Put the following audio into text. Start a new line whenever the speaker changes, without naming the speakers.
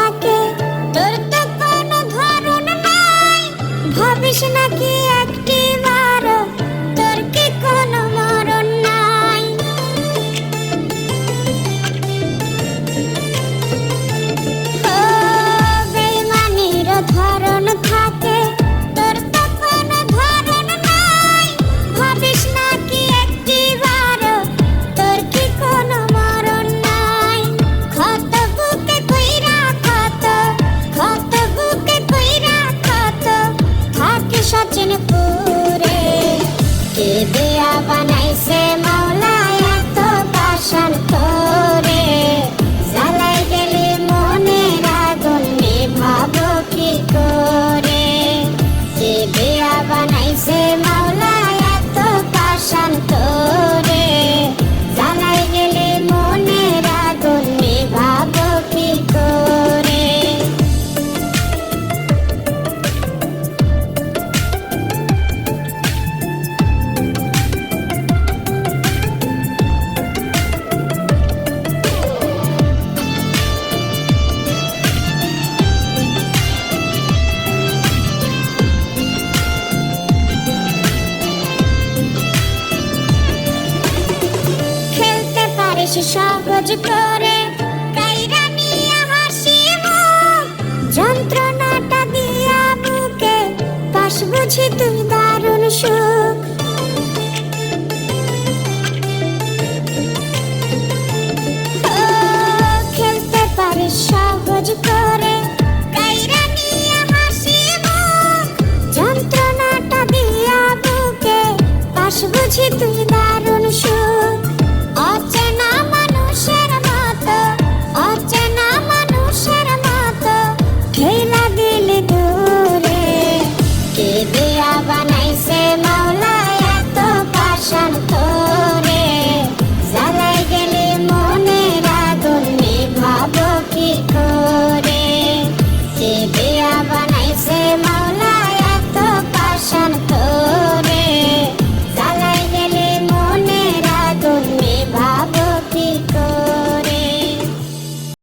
থাকে, তোর তো কোনো ধরন নাই, ভাবিস নাকি একটি বারো তোর কি কোনো মরণ নাই। ও বেইমানির ধরন থাকে, তোর তো কোনো ধরন নাই, ভাবিস নাকি একটি বারো তোর কি কোনো মরণ নাই। ক্ষত বুকে কইরা ক্ষত, ক্ষত বুকে কইরা ক্ষত থাকে সচিনপুরে। কে দেয়া বানাইছে মাওলা এত পাষাণ তোরে, জ্বালাই গেলে মনের আগুন নিভাবো কি করে। কে দেয়া বানাইছে মাওলা এত পাষাণ তোরে, জ্বালাই গেলে মনের আগুন নিভাবো কি করে। খেলতে পারিস সহজ করে, কাইরা নিয়ে হাসি মুখ, যন্ত্রণাটা দিয়া বুকে পাস বুঝি তুই দারুণ সুখ।